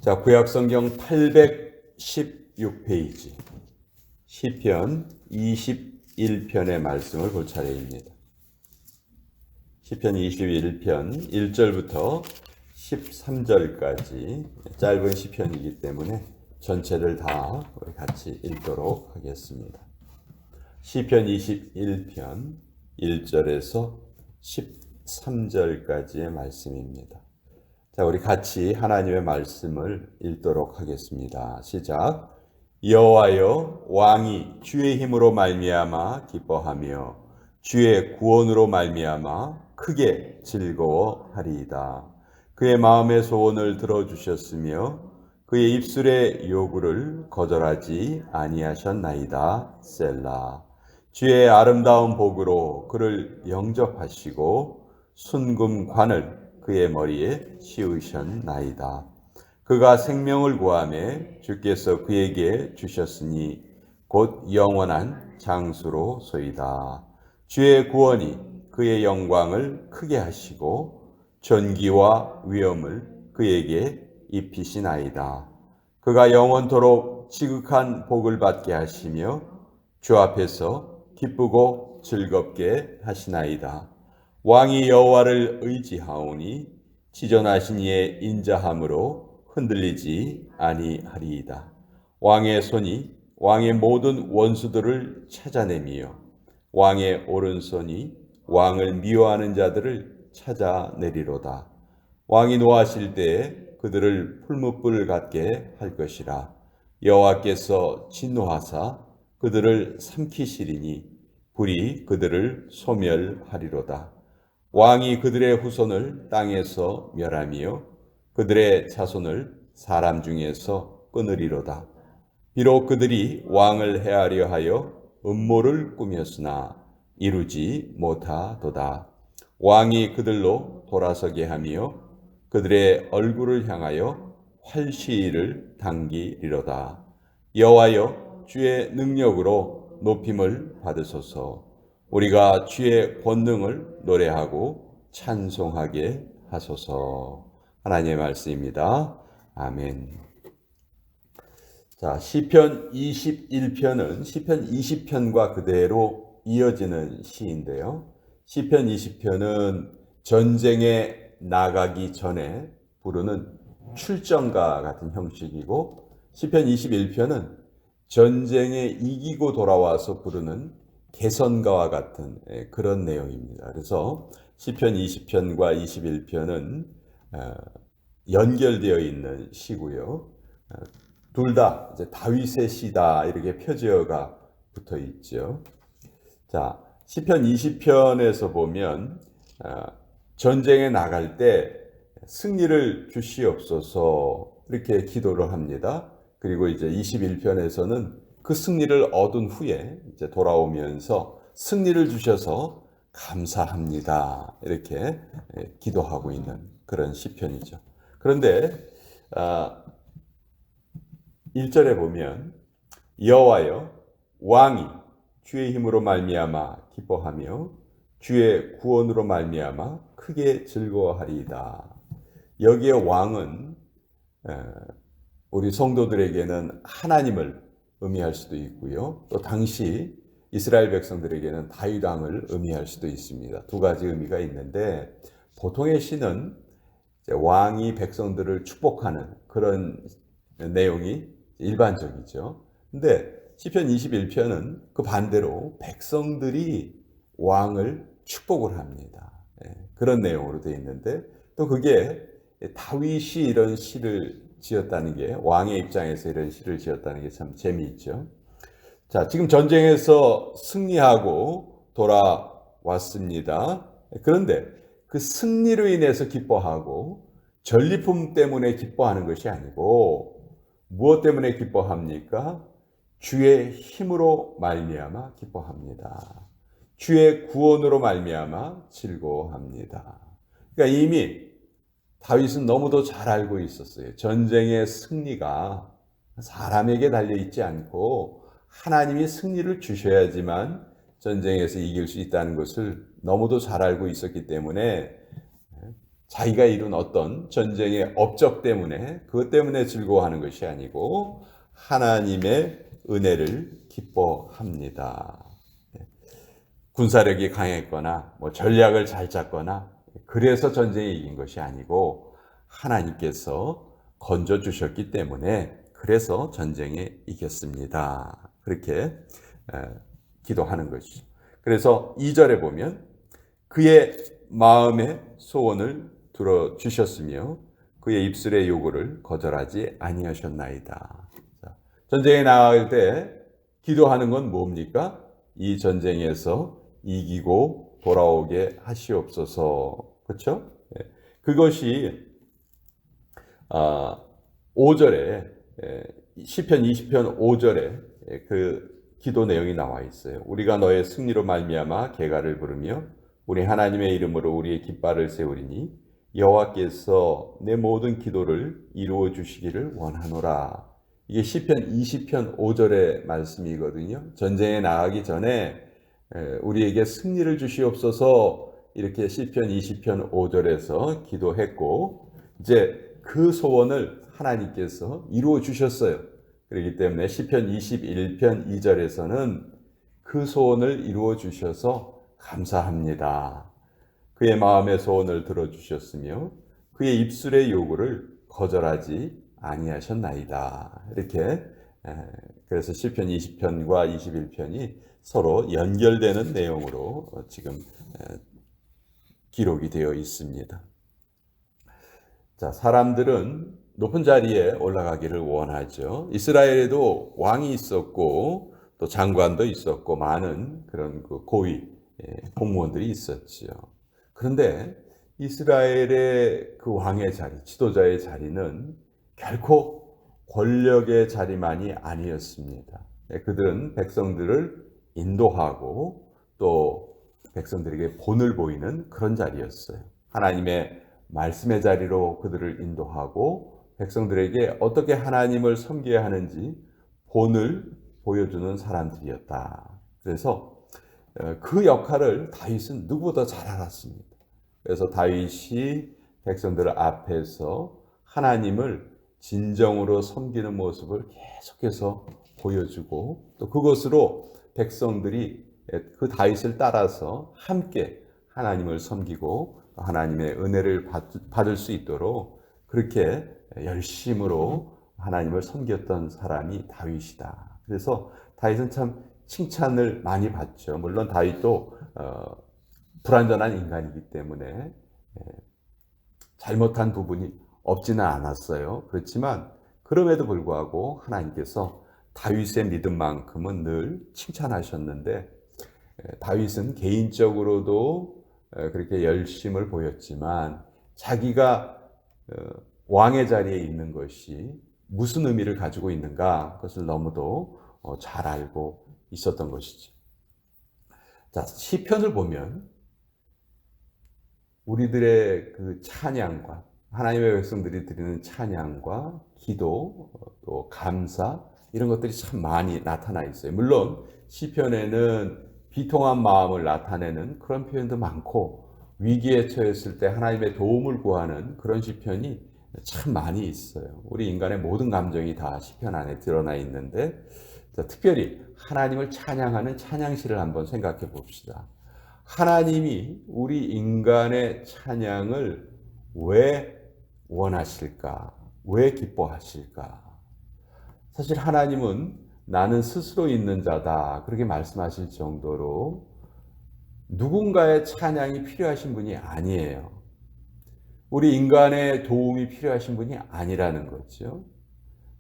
자, 구약성경 816페이지 시편 21편의 말씀을 볼 차례입니다. 시편 21편 1절부터 13절까지 짧은 시편이기 때문에 전체를 다 우리 같이 읽도록 하겠습니다. 시편 21편 1절에서 13절까지의 말씀입니다. 자, 우리 같이 하나님의 말씀을 읽도록 하겠습니다. 시작. 여호와여, 왕이 주의 힘으로 말미암아 기뻐하며 주의 구원으로 말미암아 크게 즐거워하리이다. 그의 마음의 소원을 들어주셨으며 그의 입술의 요구를 거절하지 아니하셨나이다. 셀라. 주의 아름다운 복으로 그를 영접하시고 순금관을 그의 머리에 씌우셨나이다. 그가 생명을 구하매 주께서 그에게 주셨으니 곧 영원한 장수로소이다. 주의 구원이 그의 영광을 크게 하시고 존귀와 위엄을 그에게 입히시나이다. 그가 영원토록 지극한 복을 받게 하시며 주 앞에서 기쁘고 즐겁게 하시나이다. 왕이 여호와를 의지하오니 지존하신 이의 인자함으로 흔들리지 아니하리이다. 왕의 손이 왕의 모든 원수들을 찾아내며 왕의 오른손이 왕을 미워하는 자들을 찾아내리로다. 왕이 노하실 때에 그들을 풀무불 같게 할 것이라. 여호와께서 진노하사 그들을 삼키시리니 불이 그들을 소멸하리로다. 왕이 그들의 후손을 땅에서 멸하며 그들의 자손을 사람 중에서 끊으리로다. 비록 그들이 왕을 해하려 하여 음모를 꾸몄으나 이루지 못하도다. 왕이 그들로 돌아서게 하며 그들의 얼굴을 향하여 활시위를 당기리로다. 여호와여, 주의 능력으로 높임을 받으소서. 우리가 주의 권능을 노래하고 찬송하게 하소서. 하나님의 말씀입니다. 아멘. 자, 시편 21편은 시편 20편과 그대로 이어지는 시인데요. 시편 20편은 전쟁에 나가기 전에 부르는 출정가 같은 형식이고, 시편 21편은 전쟁에 이기고 돌아와서 부르는 개선가와 같은 그런 내용입니다. 그래서 시편 20편과 21편은 연결되어 있는 시고요. 둘 다 이제 다윗의 시다 이렇게 표제어가 붙어 있죠. 자, 시편 20편에서 보면 전쟁에 나갈 때 승리를 주시옵소서 이렇게 기도를 합니다. 그리고 이제 21편에서는 그 승리를 얻은 후에 이제 돌아오면서 승리를 주셔서 감사합니다 이렇게 기도하고 있는 그런 시편이죠. 그런데 1절에 보면 여호와여, 왕이 주의 힘으로 말미암아 기뻐하며 주의 구원으로 말미암아 크게 즐거워하리이다. 여기에 왕은 우리 성도들에게는 하나님을 의미할 수도 있고요. 또 당시 이스라엘 백성들에게는 다윗 왕을 의미할 수도 있습니다. 두 가지 의미가 있는데, 보통의 시는 왕이 백성들을 축복하는 그런 내용이 일반적이죠. 근데 시편 21편은 그 반대로 백성들이 왕을 축복을 합니다. 그런 내용으로 되어 있는데, 또 그게 다윗이 이런 시를 지었다는 게, 왕의 입장에서 이런 시를 지었다는 게 참 재미있죠. 자, 지금 전쟁에서 승리하고 돌아왔습니다. 그런데 그 승리로 인해서 기뻐하고 전리품 때문에 기뻐하는 것이 아니고 무엇 때문에 기뻐합니까? 주의 힘으로 말미암아 기뻐합니다. 주의 구원으로 말미암아 즐거워합니다. 그러니까 이미 다윗은 너무도 잘 알고 있었어요. 전쟁의 승리가 사람에게 달려있지 않고 하나님이 승리를 주셔야지만 전쟁에서 이길 수 있다는 것을 너무도 잘 알고 있었기 때문에 자기가 이룬 어떤 전쟁의 업적 때문에 그것 때문에 즐거워하는 것이 아니고 하나님의 은혜를 기뻐합니다. 군사력이 강했거나 전략을 잘 짰거나 그래서 전쟁에 이긴 것이 아니고 하나님께서 건져 주셨기 때문에 그래서 전쟁에 이겼습니다. 그렇게 기도하는 것이죠. 그래서 2절에 보면 그의 마음의 소원을 들어 주셨으며 그의 입술의 요구를 거절하지 아니하셨나이다. 전쟁에 나갈 때 기도하는 건 뭡니까? 이 전쟁에서 이기고 돌아오게 하시옵소서. 그렇죠? 그것이 5절에 시편 20편 5절에 그 기도 내용이 나와 있어요. 우리가 너의 승리로 말미암아 계가를 부르며 우리 하나님의 이름으로 우리의 깃발을 세우리니 여호와께서 내 모든 기도를 이루어 주시기를 원하노라. 이게 시편 20편 5절의 말씀이거든요. 전쟁에 나가기 전에 우리에게 승리를 주시옵소서 이렇게 시편 20편 5절에서 기도했고 이제 그 소원을 하나님께서 이루어 주셨어요. 그렇기 때문에 시편 21편 2절에서는 그 소원을 이루어 주셔서 감사합니다. 그의 마음의 소원을 들어주셨으며 그의 입술의 요구를 거절하지 아니하셨나이다. 이렇게 그래서 시편 20편과 21편이 서로 연결되는 내용으로 지금 기록이 되어 있습니다. 자, 사람들은 높은 자리에 올라가기를 원하죠. 이스라엘에도 왕이 있었고 또 장관도 있었고 많은 그런 그 고위 공무원들이 있었지요. 그런데 이스라엘의 그 왕의 자리, 지도자의 자리는 결코 권력의 자리만이 아니었습니다. 그들은 백성들을 인도하고 또 백성들에게 본을 보이는 그런 자리였어요. 하나님의 말씀의 자리로 그들을 인도하고 백성들에게 어떻게 하나님을 섬겨야 하는지 본을 보여주는 사람들이었다. 그래서 그 역할을 다윗은 누구보다 잘 알았습니다. 그래서 다윗이 백성들 앞에서 하나님을 진정으로 섬기는 모습을 계속해서 보여주고 또 그것으로 백성들이 그 다윗을 따라서 함께 하나님을 섬기고 하나님의 은혜를 받을 수 있도록 그렇게 열심으로 하나님을 섬겼던 사람이 다윗이다. 그래서 다윗은 참 칭찬을 많이 받죠. 물론 다윗도 불완전한 인간이기 때문에 잘못한 부분이 없지는 않았어요. 그렇지만 그럼에도 불구하고 하나님께서 다윗의 믿음만큼은 늘 칭찬하셨는데 다윗은 개인적으로도 그렇게 열심을 보였지만 자기가 왕의 자리에 있는 것이 무슨 의미를 가지고 있는가 그것을 너무도 잘 알고 있었던 것이죠. 자, 시편을 보면 우리들의 그 찬양과 하나님의 백성들이 드리는 찬양과 기도 또 감사 이런 것들이 참 많이 나타나 있어요. 물론 시편에는 비통한 마음을 나타내는 그런 표현도 많고 위기에 처했을 때 하나님의 도움을 구하는 그런 시편이 참 많이 있어요. 우리 인간의 모든 감정이 다 시편 안에 드러나 있는데 특별히 하나님을 찬양하는 찬양시를 한번 생각해 봅시다. 하나님이 우리 인간의 찬양을 왜 원하실까? 왜 기뻐하실까? 사실 하나님은 나는 스스로 있는 자다 그렇게 말씀하실 정도로 누군가의 찬양이 필요하신 분이 아니에요. 우리 인간의 도움이 필요하신 분이 아니라는 거죠.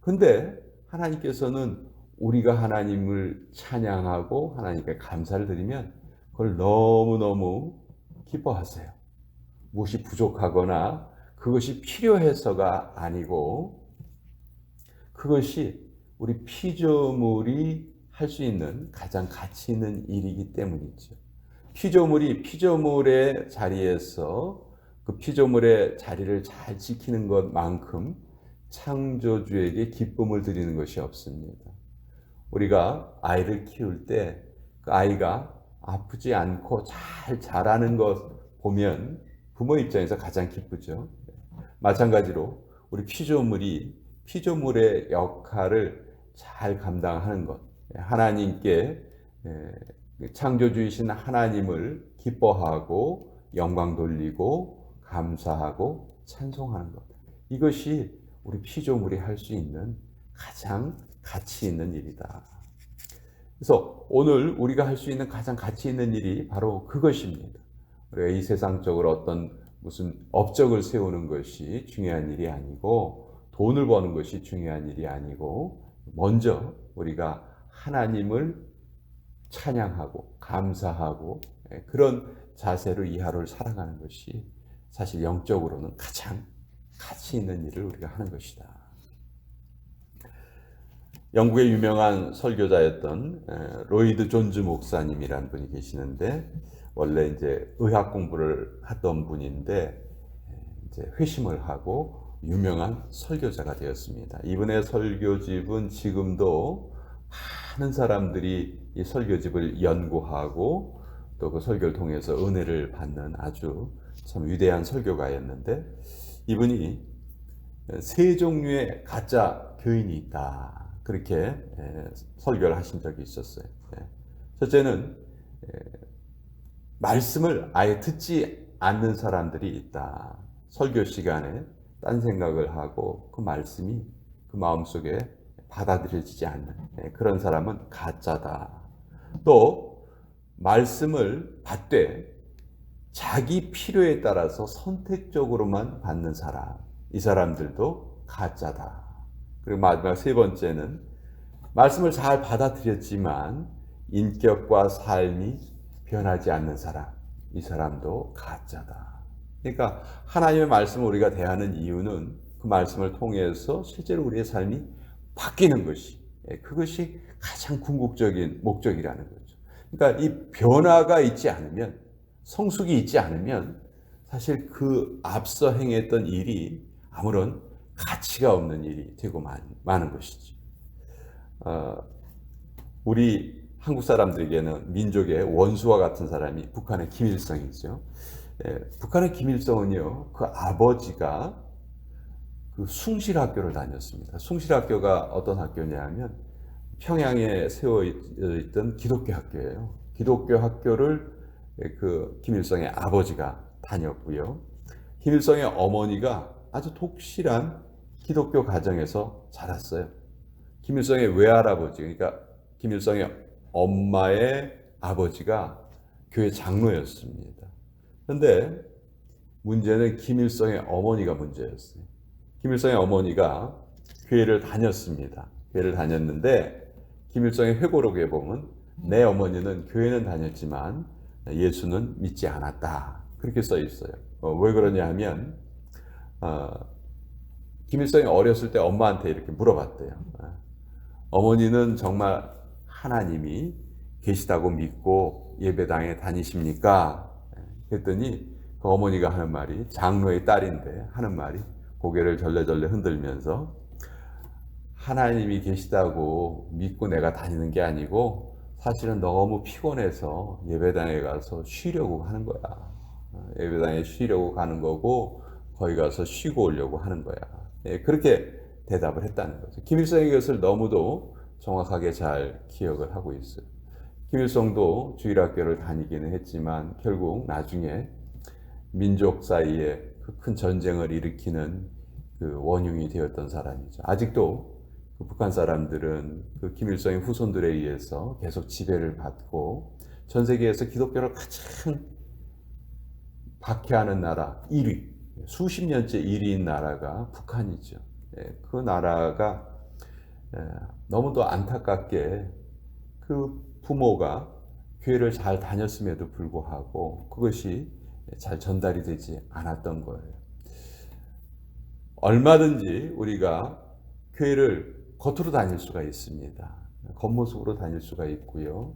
근데 하나님께서는 우리가 하나님을 찬양하고 하나님께 감사를 드리면 그걸 너무너무 기뻐하세요. 무엇이 부족하거나 그것이 필요해서가 아니고 그것이 우리 피조물이 할 수 있는 가장 가치 있는 일이기 때문이죠. 피조물이 피조물의 자리에서 그 피조물의 자리를 잘 지키는 것만큼 창조주에게 기쁨을 드리는 것이 없습니다. 우리가 아이를 키울 때 그 아이가 아프지 않고 잘 자라는 것 보면 부모 입장에서 가장 기쁘죠. 마찬가지로 우리 피조물의 역할을 잘 감당하는 것, 하나님께 창조주이신 하나님을 기뻐하고 영광 돌리고 감사하고 찬송하는 것, 이것이 우리 피조물이 할 수 있는 가장 가치 있는 일이다. 그래서 오늘 우리가 할 수 있는 가장 가치 있는 일이 바로 그것입니다. 우리가 이 세상적으로 어떤 무슨 업적을 세우는 것이 중요한 일이 아니고, 돈을 버는 것이 중요한 일이 아니고, 먼저 우리가 하나님을 찬양하고 감사하고 그런 자세로 이 하루를 살아가는 것이 사실 영적으로는 가장 가치 있는 일을 우리가 하는 것이다. 영국의 유명한 설교자였던 로이드 존즈 목사님이라는 분이 계시는데, 원래 이제 의학 공부를 하던 분인데 이제 회심을 하고 유명한 설교자가 되었습니다. 이분의 설교집은 지금도 많은 사람들이 이 설교집을 연구하고 또 그 설교를 통해서 은혜를 받는 아주 참 위대한 설교가였는데, 이분이 세 종류의 가짜 교인이 있다, 그렇게 설교를 하신 적이 있었어요. 첫째는 말씀을 아예 듣지 않는 사람들이 있다. 설교 시간에 딴 생각을 하고 그 말씀이 그 마음속에 받아들여지지 않는 그런 사람은 가짜다. 또 말씀을 받되 자기 필요에 따라서 선택적으로만 받는 사람, 이 사람들도 가짜다. 그리고 마지막 세 번째는 말씀을 잘 받아들였지만 인격과 삶이 변하지 않는 사람, 이 사람도 가짜다. 그러니까 하나님의 말씀을 우리가 대하는 이유는 그 말씀을 통해서 실제로 우리의 삶이 바뀌는 것이, 그것이 가장 궁극적인 목적이라는 거죠. 그러니까 이 변화가 있지 않으면, 성숙이 있지 않으면 사실 그 앞서 행했던 일이 아무런 가치가 없는 일이 되고 마는 것이지. 우리 한국 사람들에게는 민족의 원수와 같은 사람이 북한의 김일성이죠. 북한의 김일성은요, 그 아버지가 그 숭실학교를 다녔습니다. 숭실학교가 어떤 학교냐면 평양에 세워 있던 기독교 학교예요. 기독교 학교를 그 김일성의 아버지가 다녔고요. 김일성의 어머니가 아주 독실한 기독교 가정에서 자랐어요. 김일성의 외할아버지, 그러니까 김일성의 엄마의 아버지가 교회 장로였습니다. 그런데 문제는 김일성의 어머니가 문제였어요. 김일성의 어머니가 교회를 다녔습니다. 교회를 다녔는데 김일성의 회고록에 보면 내 어머니는 교회는 다녔지만 예수는 믿지 않았다, 그렇게 써 있어요. 왜 그러냐 하면 김일성이 어렸을 때 엄마한테 이렇게 물어봤대요. 어머니는 정말 하나님이 계시다고 믿고 예배당에 다니십니까? 그랬더니 그 어머니가 하는 말이, 장로의 딸인데 하는 말이, 고개를 절레절레 흔들면서 하나님이 계시다고 믿고 내가 다니는 게 아니고 사실은 너무 피곤해서 예배당에 가서 쉬려고 하는 거야. 예배당에 쉬려고 가는 거고 거기 가서 쉬고 오려고 하는 거야. 그렇게 대답을 했다는 거죠. 김일성이 그것을 너무도 정확하게 잘 기억을 하고 있어요. 김일성도 주일학교를 다니기는 했지만 결국 나중에 민족 사이에 그 큰 전쟁을 일으키는 그 원흉이 되었던 사람이죠. 아직도 그 북한 사람들은 그 김일성의 후손들에 의해서 계속 지배를 받고 전 세계에서 기독교를 가장 박해하는 나라 1위, 수십 년째 1위인 나라가 북한이죠. 그 나라가 너무도 안타깝게 그 부모가 교회를 잘 다녔음에도 불구하고 그것이 잘 전달이 되지 않았던 거예요. 얼마든지 우리가 교회를 겉으로 다닐 수가 있습니다. 겉모습으로 다닐 수가 있고요.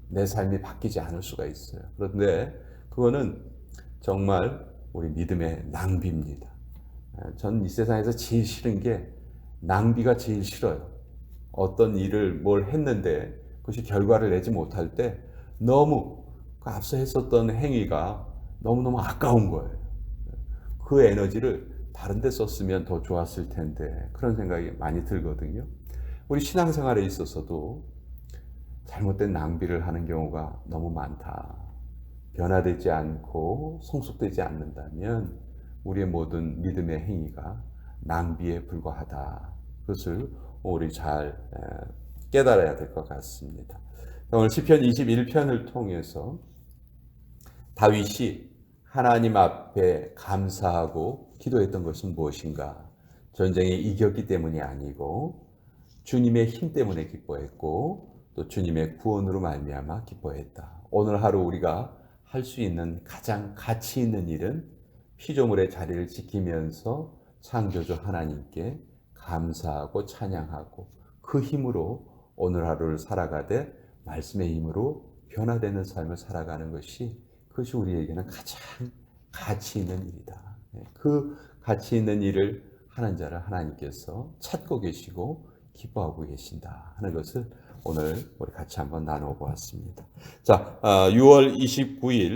내 삶이 바뀌지 않을 수가 있어요. 그런데 그거는 정말 우리 믿음의 낭비입니다. 전 이 세상에서 제일 싫은 게 낭비가 제일 싫어요. 어떤 일을 뭘 했는데 그것이 결과를 내지 못할 때 너무 그 앞서 했었던 행위가 너무너무 아까운 거예요. 그 에너지를 다른 데 썼으면 더 좋았을 텐데 그런 생각이 많이 들거든요. 우리 신앙생활에 있어서도 잘못된 낭비를 하는 경우가 너무 많다. 변화되지 않고 성숙되지 않는다면 우리의 모든 믿음의 행위가 낭비에 불과하다. 그것을 우리 잘 깨달아야 될 것 같습니다. 오늘 시편 21편을 통해서 다윗이 하나님 앞에 감사하고 기도했던 것은 무엇인가? 전쟁에 이겼기 때문이 아니고 주님의 힘 때문에 기뻐했고 또 주님의 구원으로 말미암아 기뻐했다. 오늘 하루 우리가 할 수 있는 가장 가치 있는 일은 피조물의 자리를 지키면서 창조주 하나님께 감사하고 찬양하고 그 힘으로 오늘 하루를 살아가되 말씀의 힘으로 변화되는 삶을 살아가는 것이 그것이 우리에게는 가장 가치 있는 일이다. 그 가치 있는 일을 하는 자를 하나님께서 찾고 계시고 기뻐하고 계신다 하는 것을 오늘 우리 같이 한번 나눠 보았습니다. 자, 6월 29일